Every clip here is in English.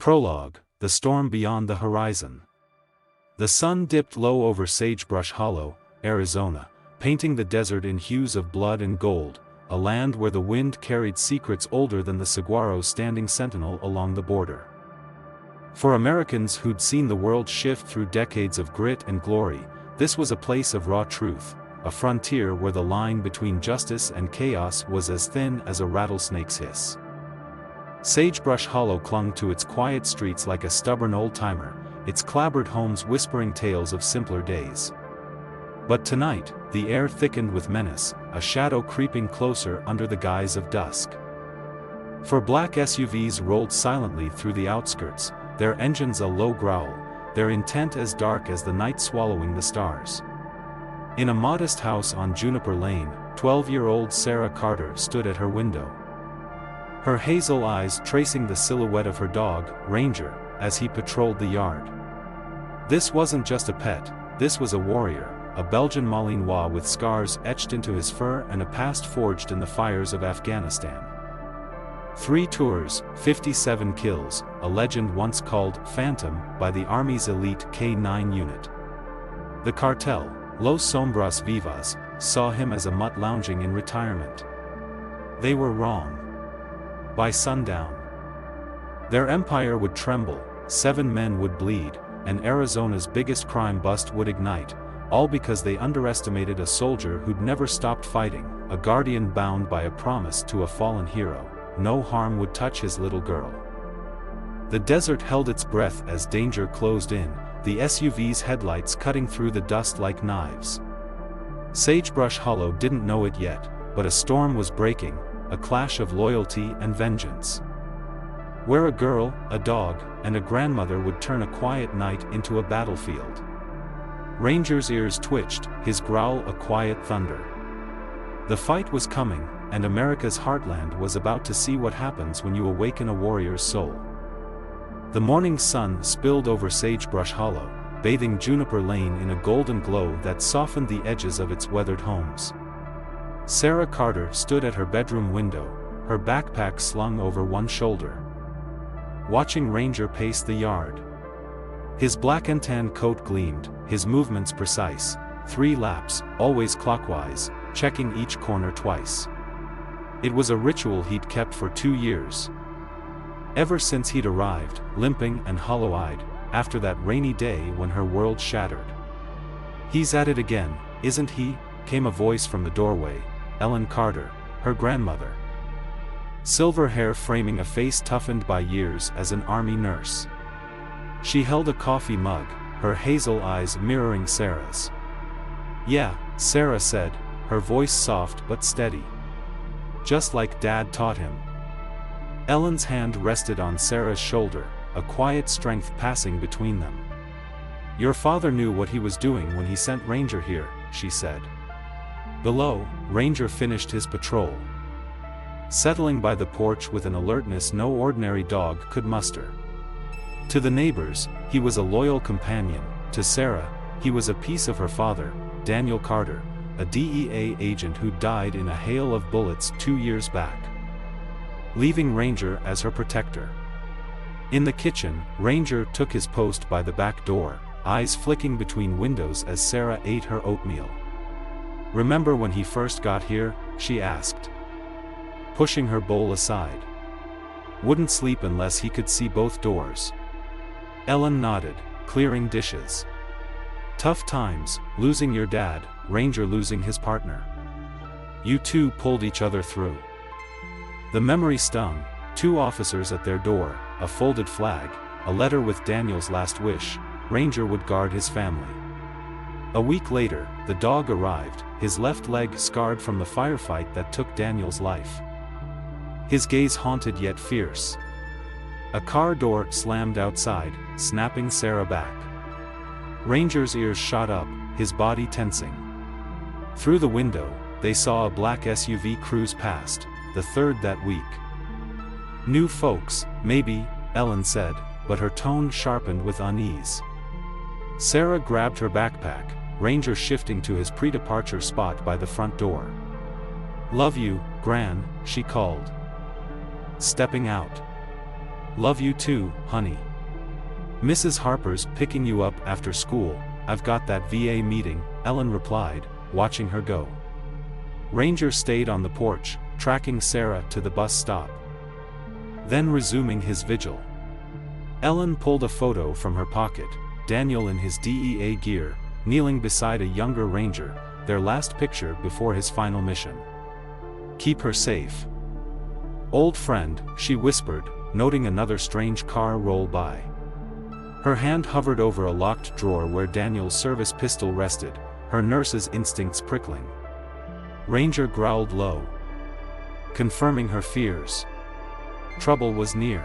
Prologue: The Storm Beyond the Horizon. The sun dipped low over Sagebrush Hollow, Arizona, painting the desert in hues of blood and gold, a land where the wind carried secrets older than the saguaro standing sentinel along the border. For Americans who'd seen the world shift through decades of grit and glory, this was a place of raw truth, a frontier where the line between justice and chaos was as thin as a rattlesnake's hiss. Sagebrush Hollow clung to its quiet streets like a stubborn old-timer, its clapboard homes whispering tales of simpler days. But tonight, the air thickened with menace, a shadow creeping closer under the guise of dusk. For black SUVs rolled silently through the outskirts, their engines a low growl, their intent as dark as the night swallowing the stars. In a modest house on Juniper Lane, 12-year-old Sarah Carter stood at her window. Her hazel eyes tracing the silhouette of her dog, Ranger, as he patrolled the yard. This wasn't just a pet, this was a warrior, a Belgian Malinois with scars etched into his fur and a past forged in the fires of Afghanistan. 3 tours, 57 kills, a legend once called Phantom by the Army's elite K-9 unit. The cartel, Los Sombras Vivas, saw him as a mutt lounging in retirement. They were wrong. By sundown, their empire would tremble, 7 men would bleed, and Arizona's biggest crime bust would ignite, all because they underestimated a soldier who'd never stopped fighting, a guardian bound by a promise to a fallen hero: no harm would touch his little girl. The desert held its breath as danger closed in, the SUV's headlights cutting through the dust like knives. Sagebrush Hollow didn't know it yet, but a storm was breaking, a clash of loyalty and vengeance. Where a girl, a dog, and a grandmother would turn a quiet night into a battlefield. Ranger's ears twitched, his growl a quiet thunder. The fight was coming, and America's heartland was about to see what happens when you awaken a warrior's soul. The morning sun spilled over Sagebrush Hollow, bathing Juniper Lane in a golden glow that softened the edges of its weathered homes. Sarah Carter stood at her bedroom window, her backpack slung over one shoulder, watching Ranger pace the yard. His black and tan coat gleamed, his movements precise, 3 laps, always clockwise, checking each corner twice. It was a ritual he'd kept for 2 years. Ever since he'd arrived, limping and hollow-eyed, after that rainy day when her world shattered. "He's at it again, isn't he?" came a voice from the doorway, Ellen Carter, her grandmother. Silver hair framing a face toughened by years as an army nurse. She held a coffee mug, her hazel eyes mirroring Sarah's. "Yeah," Sarah said, her voice soft but steady. "Just like Dad taught him." Ellen's hand rested on Sarah's shoulder, a quiet strength passing between them. "Your father knew what he was doing when he sent Ranger here," she said. Below, Ranger finished his patrol, settling by the porch with an alertness no ordinary dog could muster. To the neighbors, he was a loyal companion. To Sarah, he was a piece of her father, Daniel Carter, a DEA agent who died in a hail of bullets 2 years back, leaving Ranger as her protector. In the kitchen, Ranger took his post by the back door, eyes flicking between windows as Sarah ate her oatmeal. "Remember when he first got here?" she asked, pushing her bowl aside. "Wouldn't sleep unless he could see both doors." Ellen nodded, clearing dishes. "Tough times, losing your dad, Ranger losing his partner. You two pulled each other through." The memory stung, 2 officers at their door, a folded flag, a letter with Daniel's last wish: Ranger would guard his family. A week later, the dog arrived, his left leg scarred from the firefight that took Daniel's life. His gaze haunted yet fierce. A car door slammed outside, snapping Sarah back. Ranger's ears shot up, his body tensing. Through the window, they saw a black SUV cruise past, the 3rd that week. "New folks, maybe," Ellen said, but her tone sharpened with unease. Sarah grabbed her backpack, Ranger shifting to his pre-departure spot by the front door. "Love you, Gran," she called, stepping out. Love you too, honey. Mrs. Harper's picking you up after school. I've got that VA meeting, Ellen replied, watching her go. Ranger stayed on the porch, tracking Sarah to the bus stop. Then resuming his vigil. Ellen pulled a photo from her pocket, Daniel in his DEA gear, kneeling beside a younger ranger, their last picture before his final mission. Keep her safe. Old friend, she whispered, noting another strange car roll by. Her hand hovered over a locked drawer where Daniel's service pistol rested, her nurse's instincts prickling. Ranger growled low, confirming her fears. Trouble was near.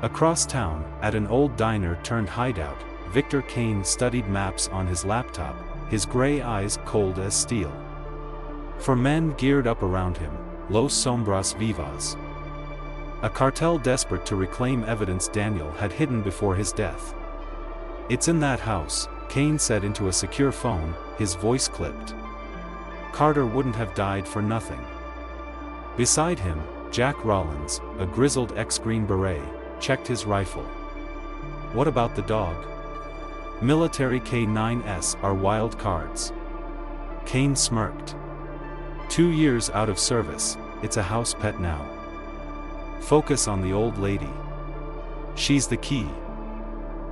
Across town, at an old diner-turned-hideout, Victor Kane studied maps on his laptop, his gray eyes cold as steel. For men geared up around him, Los Sombras Vivas. A cartel desperate to reclaim evidence Daniel had hidden before his death. It's in that house, Kane said into a secure phone, his voice clipped. Carter wouldn't have died for nothing. Beside him, Jack Rollins, a grizzled ex-Green Beret, checked his rifle. What about the dog? Military K9s are wild cards. Kane smirked. 2 years out of service, it's a house pet now. Focus on the old lady. She's the key.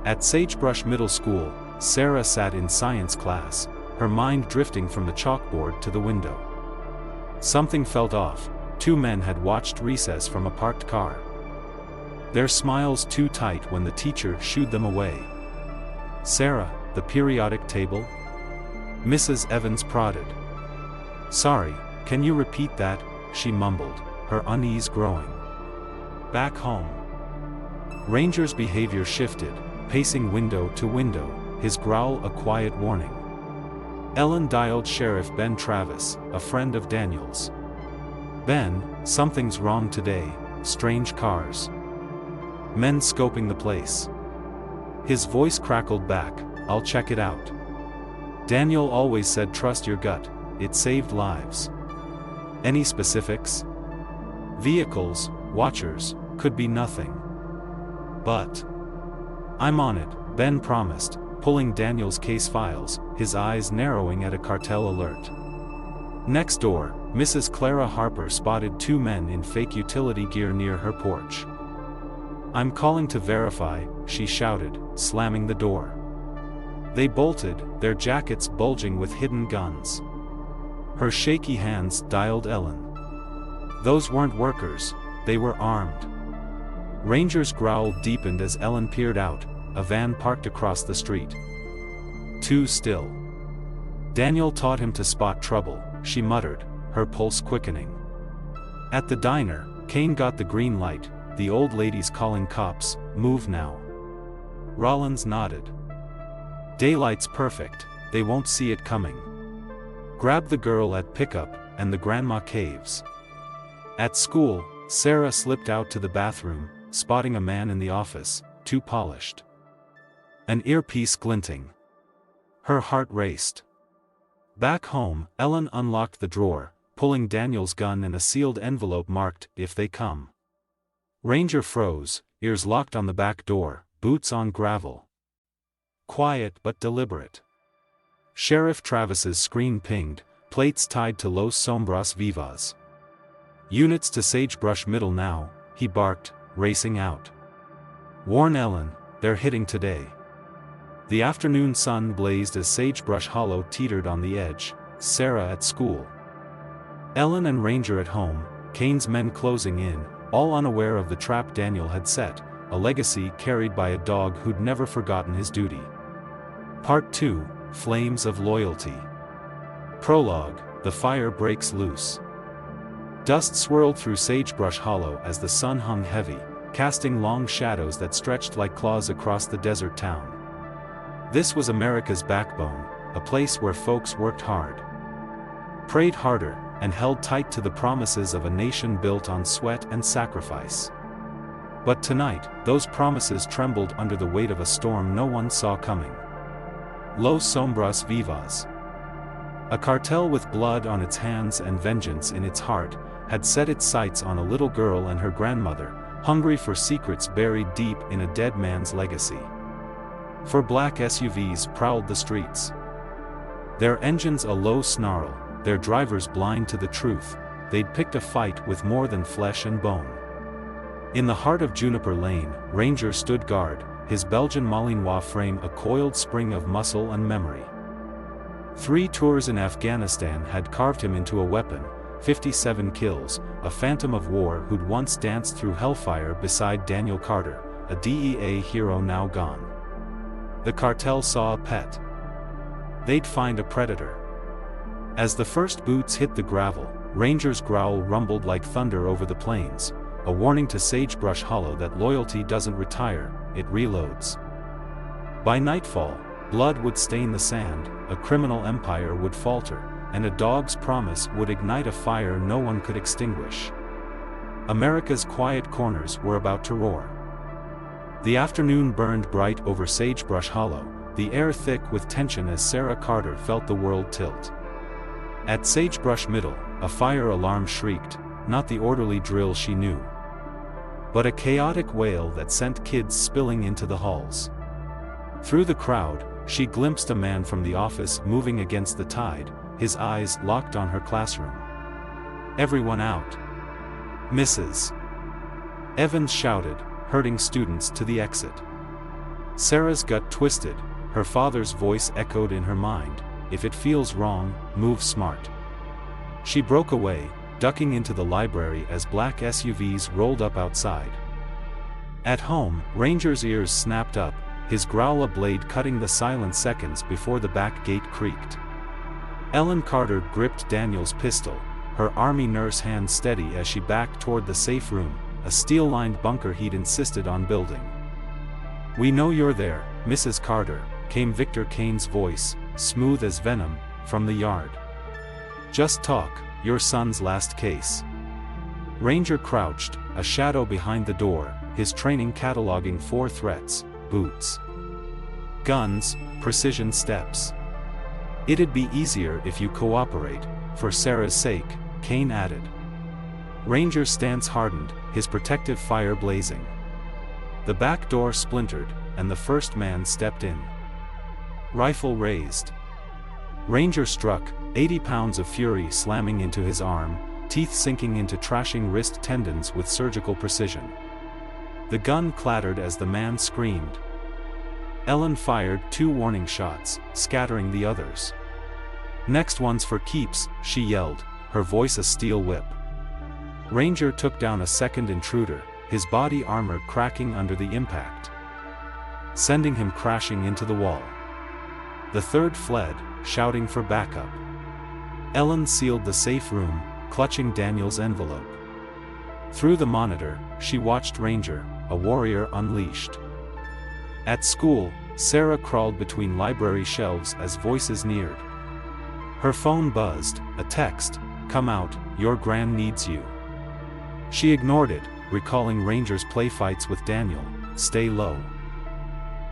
At Sagebrush Middle School, Sarah sat in science class, her mind drifting from the chalkboard to the window. Something felt off. 2 men had watched recess from a parked car. Their smiles too tight when the teacher shooed them away. Sarah, the periodic table? Mrs. Evans prodded. Sorry, can you repeat that? She mumbled, her unease growing. Back home. Ranger's behavior shifted, pacing window to window, his growl a quiet warning. Ellen dialed Sheriff Ben Travis, a friend of Daniel's. Ben, something's wrong today, strange cars. Men scoping the place. His voice crackled back, I'll check it out. Daniel always said trust your gut, it saved lives. Any specifics? Vehicles, watchers, could be nothing. But I'm on it, Ben promised, pulling Daniel's case files, his eyes narrowing at a cartel alert. Next door, Mrs. Clara Harper spotted 2 men in fake utility gear near her porch. I'm calling to verify, she shouted, slamming the door. They bolted, their jackets bulging with hidden guns. Her shaky hands dialed Ellen. Those weren't workers, they were armed. Ranger's growl deepened as Ellen peered out, a van parked across the street. Too still. Daniel taught him to spot trouble, she muttered, her pulse quickening. At the diner, Kane got the green light, the old lady's calling cops, move now. Rollins nodded. Daylight's perfect, they won't see it coming. Grab the girl at pickup, and the grandma caves. At school, Sarah slipped out to the bathroom, spotting a man in the office, too polished. An earpiece glinting. Her heart raced. Back home, Ellen unlocked the drawer, pulling Daniel's gun and a sealed envelope marked, if they come. Ranger froze, ears locked on the back door, boots on gravel. Quiet but deliberate. Sheriff Travis's screen pinged, plates tied to Los Sombras Vivas. Units to Sagebrush Middle now, he barked, racing out. Warn Ellen, they're hitting today. The afternoon sun blazed as Sagebrush Hollow teetered on the edge, Sarah at school. Ellen and Ranger at home, Kane's men closing in, all unaware of the trap Daniel had set, a legacy carried by a dog who'd never forgotten his duty. Part 2, Flames of Loyalty. Prologue, the fire breaks loose. Dust swirled through Sagebrush Hollow as the sun hung heavy, casting long shadows that stretched like claws across the desert town. This was America's backbone, a place where folks worked hard, prayed harder, and held tight to the promises of a nation built on sweat and sacrifice. But tonight, those promises trembled under the weight of a storm no one saw coming. Los Sombras Vivas. A cartel with blood on its hands and vengeance in its heart, had set its sights on a little girl and her grandmother, hungry for secrets buried deep in a dead man's legacy. Four black SUVs prowled the streets. Their engines a low snarl, their drivers blind to the truth. They'd picked a fight with more than flesh and bone. In the heart of Juniper Lane, Ranger stood guard, his Belgian Malinois frame a coiled spring of muscle and memory. 3 tours in Afghanistan had carved him into a weapon, 57 kills, a phantom of war who'd once danced through hellfire beside Daniel Carter, a DEA hero now gone. The cartel saw a pet. They'd find a predator. As the first boots hit the gravel, Ranger's growl rumbled like thunder over the plains, a warning to Sagebrush Hollow that loyalty doesn't retire, it reloads. By nightfall, blood would stain the sand, a criminal empire would falter, and a dog's promise would ignite a fire no one could extinguish. America's quiet corners were about to roar. The afternoon burned bright over Sagebrush Hollow, the air thick with tension as Sarah Carter felt the world tilt. At Sagebrush Middle, a fire alarm shrieked, not the orderly drill she knew, but a chaotic wail that sent kids spilling into the halls. Through the crowd, she glimpsed a man from the office moving against the tide, his eyes locked on her classroom. "Everyone out. Mrs. Evans shouted, herding students to the exit. Sarah's gut twisted, her father's voice echoed in her mind, "If it feels wrong, move smart." She broke away, ducking into the library as black SUVs rolled up outside. At home, Ranger's ears snapped up, his growl a blade cutting the silent seconds before the back gate creaked. Ellen Carter gripped Daniel's pistol, her army nurse hand steady as she backed toward the safe room, a steel-lined bunker he'd insisted on building. "We know you're there, Mrs. Carter," came Victor Kane's voice, smooth as venom, from the yard. "Just talk, your son's last case." Ranger crouched, a shadow behind the door, his training cataloging 4 threats: boots, guns, precision steps. "It'd be easier if you cooperate, for Sarah's sake," Kane added. Ranger's stance hardened, his protective fire blazing. The back door splintered, and the first man stepped in. Rifle raised. Ranger struck, 80 pounds of fury slamming into his arm, teeth sinking into trashing wrist tendons with surgical precision. The gun clattered as the man screamed. Ellen fired 2 warning shots, scattering the others. "Next one's for keeps," she yelled, her voice a steel whip. Ranger took down a second intruder, his body armor cracking under the impact, sending him crashing into the wall. The third fled, shouting for backup. Ellen sealed the safe room, clutching Daniel's envelope. Through the monitor, she watched Ranger, a warrior unleashed. At school, Sarah crawled between library shelves as voices neared. Her phone buzzed, a text, "Come out, your gran needs you." She ignored it, recalling Ranger's playfights with Daniel, "Stay low.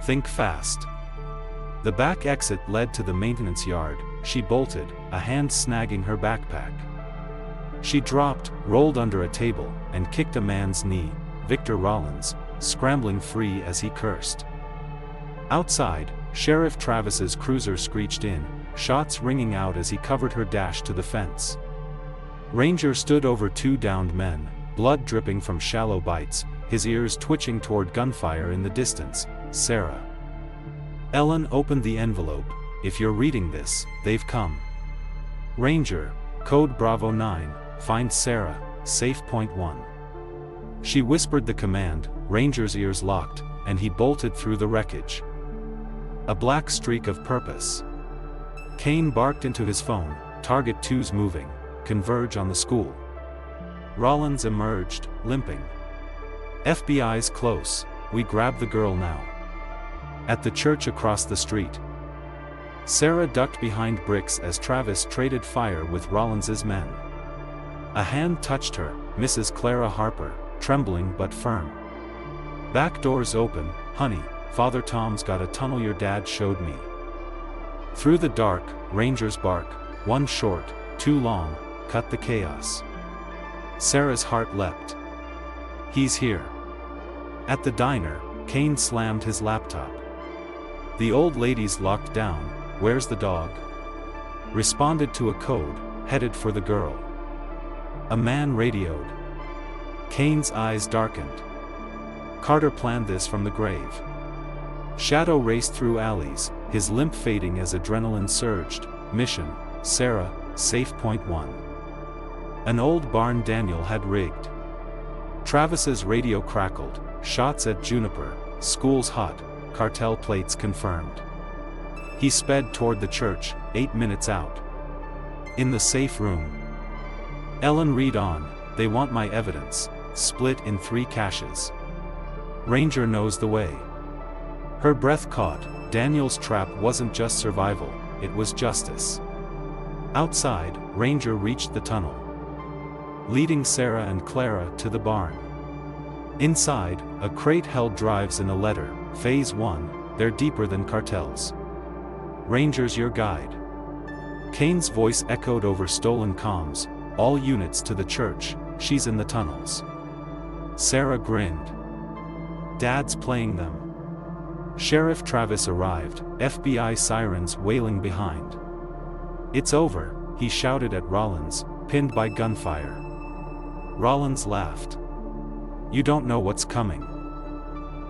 Think fast." The back exit led to the maintenance yard, she bolted, a hand snagging her backpack. She dropped, rolled under a table, and kicked a man's knee, Victor Rollins, scrambling free as he cursed. Outside, Sheriff Travis's cruiser screeched in, shots ringing out as he covered her dash to the fence. Ranger stood over 2 downed men, blood dripping from shallow bites, his ears twitching toward gunfire in the distance. "Sarah." Ellen opened the envelope. "If you're reading this, they've come." Ranger, code Bravo 9, find Sarah, safe point 1. She whispered the command, Ranger's ears locked, and he bolted through the wreckage. A black streak of purpose. Kane barked into his phone, "Target 2's moving, converge on the school." Rollins emerged, limping. "FBI's close, we grab the girl now." At the church across the street, Sarah ducked behind bricks as Travis traded fire with Rollins's men. A hand touched her, Mrs. Clara Harper, trembling but firm. "Back door's open, honey, Father Tom's got a tunnel your dad showed me." Through the dark, Ranger's bark, one short, 2 long, cut the chaos. Sarah's heart leapt. "He's here." At the diner, Kane slammed his laptop. The old lady's locked down. Where's the dog? Responded to a code, headed for the girl. A man radioed. Kane's eyes darkened. Carter planned this from the grave. Shadow raced through alleys, his limp fading as adrenaline surged. Mission, Sarah, safe point 1. An old barn Daniel had rigged. Travis's radio crackled, shots at Juniper, school's hot, cartel plates confirmed. He sped toward the church, 8 minutes out. In the safe room. Ellen read on, they want my evidence, split in 3 caches. Ranger knows the way. Her breath caught. Daniel's trap wasn't just survival, it was justice. Outside, Ranger reached the tunnel, leading Sarah and Clara to the barn. Inside, a crate held drives in a letter, Phase 1, they're deeper than cartels. Ranger's your guide. Kane's voice echoed over stolen comms, all units to the church, she's in the tunnels. Sarah grinned. Dad's playing them. Sheriff Travis arrived, FBI sirens wailing behind. It's over, he shouted at Rollins, pinned by gunfire. Rollins laughed. You don't know what's coming.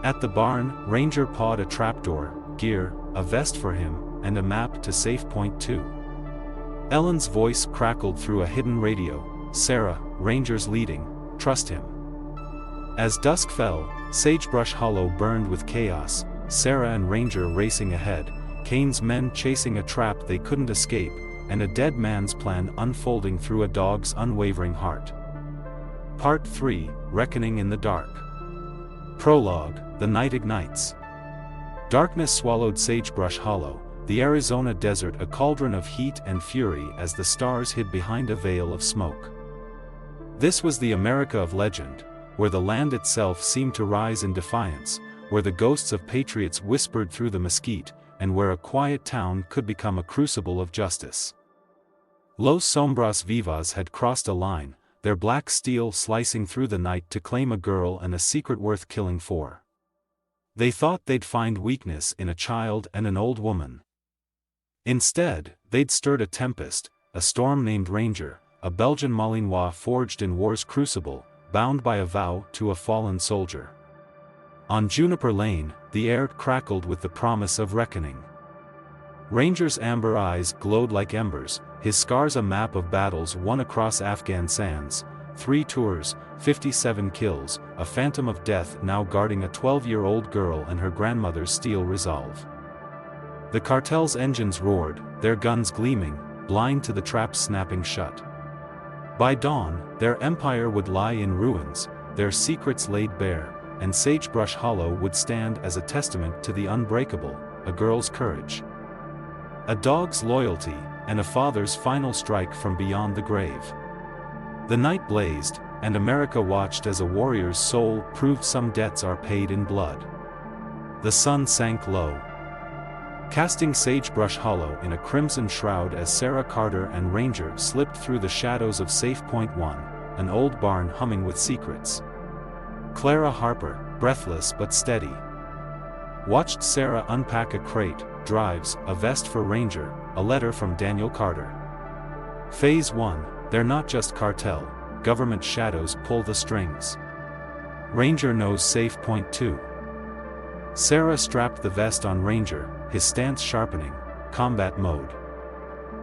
At the barn, Ranger pawed a trapdoor, gear, a vest for him, and a map to safe point 2. Ellen's voice crackled through a hidden radio, Sarah, Ranger's leading, trust him. As dusk fell, Sagebrush Hollow burned with chaos, Sarah and Ranger racing ahead, Kane's men chasing a trap they couldn't escape, and a dead man's plan unfolding through a dog's unwavering heart. Part 3, Reckoning in the Dark. Prologue, The night ignites. Darkness swallowed Sagebrush Hollow, the Arizona desert a cauldron of heat and fury as the stars hid behind a veil of smoke. This was the America of legend, where the land itself seemed to rise in defiance, where the ghosts of patriots whispered through the mesquite, and where a quiet town could become a crucible of justice. Los Sombras Vivas had crossed a line, their black steel slicing through the night to claim a girl and a secret worth killing for. They thought they'd find weakness in a child and an old woman. Instead, they'd stirred a tempest, a storm named Ranger, a Belgian Malinois forged in war's crucible, bound by a vow to a fallen soldier. On Juniper Lane, the air crackled with the promise of reckoning. Ranger's amber eyes glowed like embers, his scars a map of battles won across Afghan sands, 3 tours, 57 kills, a phantom of death now guarding a 12-year-old girl and her grandmother's steel resolve. The cartel's engines roared, their guns gleaming, blind to the traps snapping shut. By dawn, their empire would lie in ruins, their secrets laid bare, and Sagebrush Hollow would stand as a testament to the unbreakable, a girl's courage, a dog's loyalty, and a father's final strike from beyond the grave. The night blazed, and America watched as a warrior's soul proved some debts are paid in blood. The sun sank low, casting Sagebrush Hollow in a crimson shroud as Sarah Carter and Ranger slipped through the shadows of Safe Point 1, an old barn humming with secrets. Clara Harper, breathless but steady, watched Sarah unpack a crate, drives, a vest for Ranger, a letter from Daniel Carter. Phase 1, they're not just cartel, government shadows pull the strings. Ranger knows safe point 2. Sarah strapped the vest on Ranger, his stance sharpening, combat mode.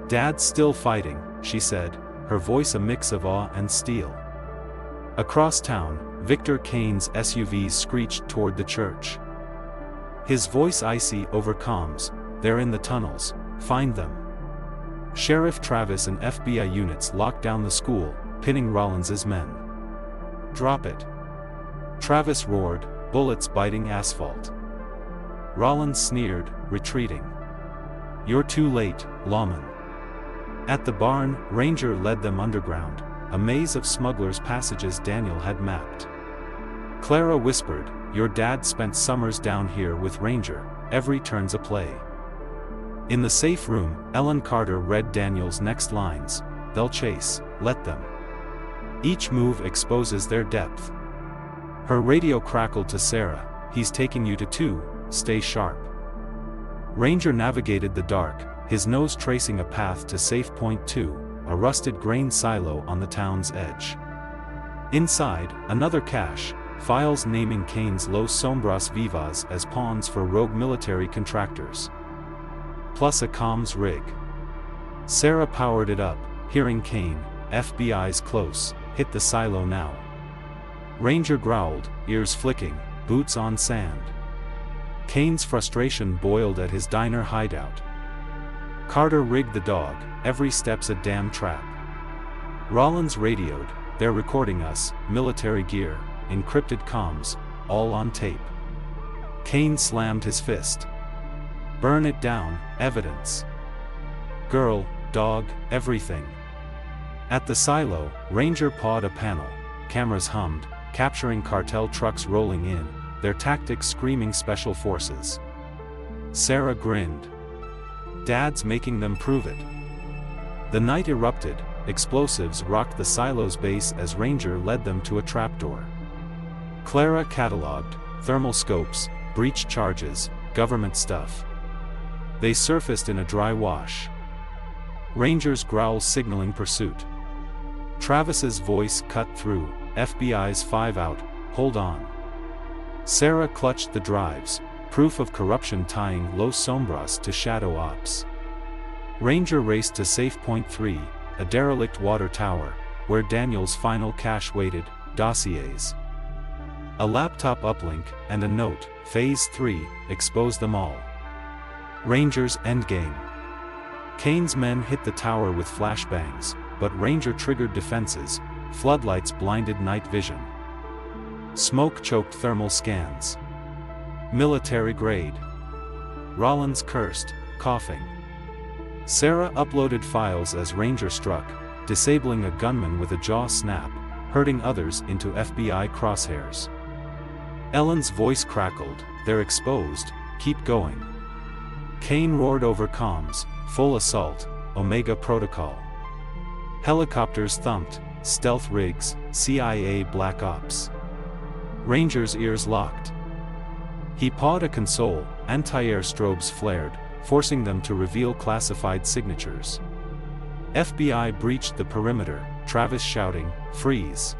Dad's still fighting, she said, her voice a mix of awe and steel. Across town, Victor Kane's SUV screeched toward the church. His voice icy over comms, they're in the tunnels, find them. Sheriff Travis and FBI units locked down the school, pinning Rollins's men. Drop it. Travis roared, bullets biting asphalt. Rollins sneered, retreating. You're too late, lawman. At the barn, Ranger led them underground, a maze of smugglers' passages Daniel had mapped. Clara whispered, your dad spent summers down here with Ranger, every turn's a play. In the safe room, Ellen Carter read Daniel's next lines, they'll chase, let them. Each move exposes their depth. Her radio crackled to Sarah, "He's taking you to 2, stay sharp." Ranger navigated the dark, his nose tracing a path to Safe Point 2, a rusted grain silo on the town's edge. Inside, another cache, files naming Kane's Los Sombras Vivas as pawns for rogue military contractors. Plus a comms rig. Sarah powered it up, hearing Kane, "FBI's close, hit the silo now." Ranger growled, ears flicking, boots on sand. Kane's frustration boiled at his diner hideout. Carter rigged the dog, "Every step's a damn trap." Rollins radioed, "They're recording us, military gear, encrypted comms, all on tape." Kane slammed his fist. "Burn it down, evidence. Girl, dog, everything." At the silo, Ranger pawed a panel, cameras hummed, capturing cartel trucks rolling in, their tactics screaming special forces. Sarah grinned. "Dad's making them prove it." The night erupted, explosives rocked the silo's base as Ranger led them to a trapdoor. Clara cataloged, thermal scopes, breach charges, government stuff. They surfaced in a dry wash. Ranger's growl signaling pursuit. Travis's voice cut through, "FBI's 5 out, hold on." Sarah clutched the drives, proof of corruption tying Los Sombras to Shadow Ops. Ranger raced to Safe Point 3, a derelict water tower, where Daniel's final cache waited, dossiers. A laptop uplink, and a note, Phase 3, expose them all. Ranger's endgame. Kane's men hit the tower with flashbangs, but Ranger triggered defenses, floodlights blinded night vision. Smoke choked thermal scans. Military grade. Rollins cursed, coughing. Sarah uploaded files as Ranger struck, disabling a gunman with a jaw snap, herding others into FBI crosshairs. Ellen's voice crackled, "They're exposed, keep going." Kane roared over comms, "Full assault, Omega Protocol." Helicopters thumped, stealth rigs, CIA Black Ops. Ranger's ears locked. He pawed a console, anti-air strobes flared, forcing them to reveal classified signatures. FBI breached the perimeter, Travis shouting, "Freeze."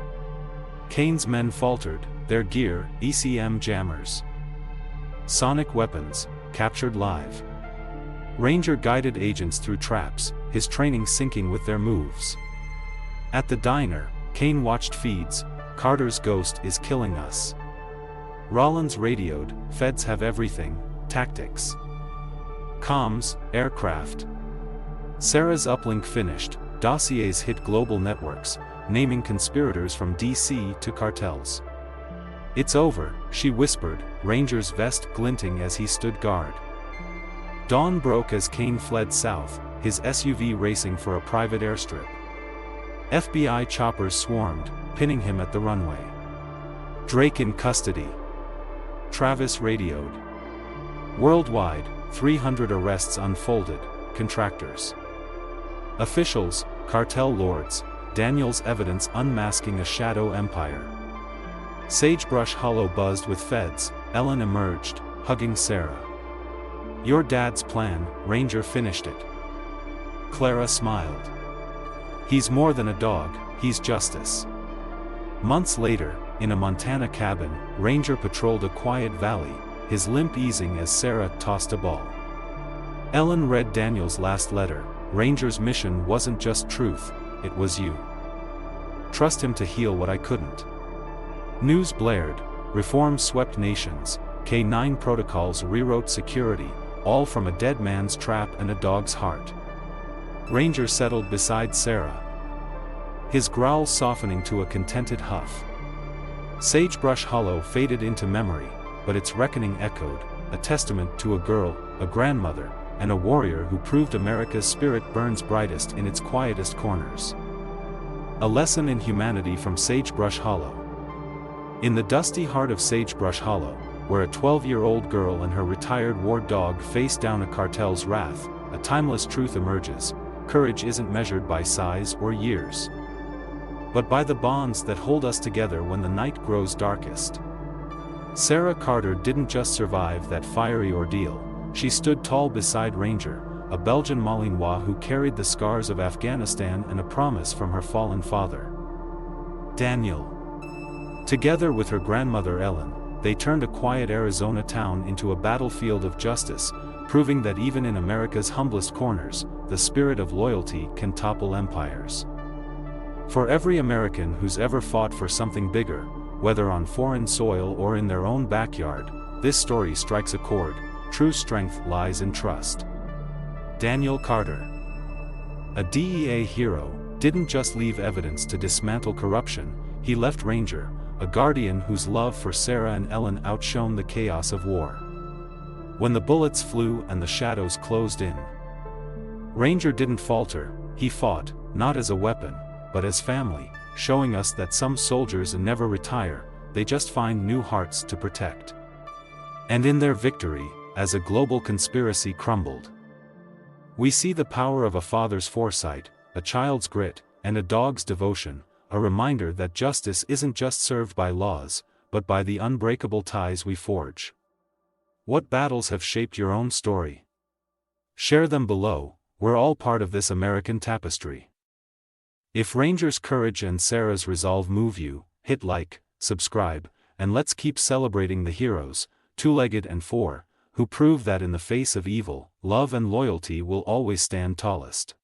Kane's men faltered, their gear, ECM jammers. Sonic weapons, captured live. Ranger guided agents through traps, his training syncing with their moves. At the diner, Kane watched feeds, "Carter's ghost is killing us." Rollins radioed, "Feds have everything, tactics. Comms, aircraft." Sarah's uplink finished, dossiers hit global networks, naming conspirators from DC to cartels. "It's over," she whispered, Ranger's vest glinting as he stood guard. Dawn broke as Kane fled south, his SUV racing for a private airstrip. FBI choppers swarmed, pinning him at the runway. "Drake in custody." Travis radioed. Worldwide, 300 arrests unfolded, contractors. Officials, cartel lords, Daniel's evidence unmasking a shadow empire. Sagebrush Hollow buzzed with feds, Ellen emerged, hugging Sarah. "Your dad's plan," Ranger finished it. Clara smiled. "He's more than a dog, he's justice." Months later, in a Montana cabin, Ranger patrolled a quiet valley, his limp easing as Sarah tossed a ball. Ellen read Daniel's last letter, "Ranger's mission wasn't just truth, it was you. Trust him to heal what I couldn't." News blared, reform swept nations, K9 protocols rewrote security, all from a dead man's trap and a dog's heart. Ranger settled beside Sarah, his growl softening to a contented huff. Sagebrush Hollow faded into memory, but its reckoning echoed, a testament to a girl, a grandmother, and a warrior who proved America's spirit burns brightest in its quietest corners. A lesson in humanity from Sagebrush Hollow. In the dusty heart of Sagebrush Hollow, where a 12-year-old girl and her retired war dog face down a cartel's wrath, a timeless truth emerges: courage isn't measured by size or years. but by the bonds that hold us together when the night grows darkest. Sarah Carter didn't just survive that fiery ordeal, she stood tall beside Ranger, a Belgian Malinois who carried the scars of Afghanistan and a promise from her fallen father, Daniel. Together with her grandmother Ellen, they turned a quiet Arizona town into a battlefield of justice, proving that even in America's humblest corners, the spirit of loyalty can topple empires. For every American who's ever fought for something bigger, whether on foreign soil or in their own backyard, this story strikes a chord. True strength lies in trust. Daniel Carter, a DEA hero, didn't just leave evidence to dismantle corruption, he left Ranger, a guardian whose love for Sarah and Ellen outshone the chaos of war. When the bullets flew and the shadows closed in, Ranger didn't falter, he fought, not as a weapon, but as family, showing us that some soldiers never retire, they just find new hearts to protect. And in their victory, as a global conspiracy crumbled, we see the power of a father's foresight, a child's grit, and a dog's devotion, a reminder that justice isn't just served by laws, but by the unbreakable ties we forge. What battles have shaped your own story? Share them below, we're all part of this American tapestry. If Ranger's courage and Sarah's resolve move you, hit like, subscribe, and let's keep celebrating the heroes, two-legged and four, who prove that in the face of evil, love and loyalty will always stand tallest.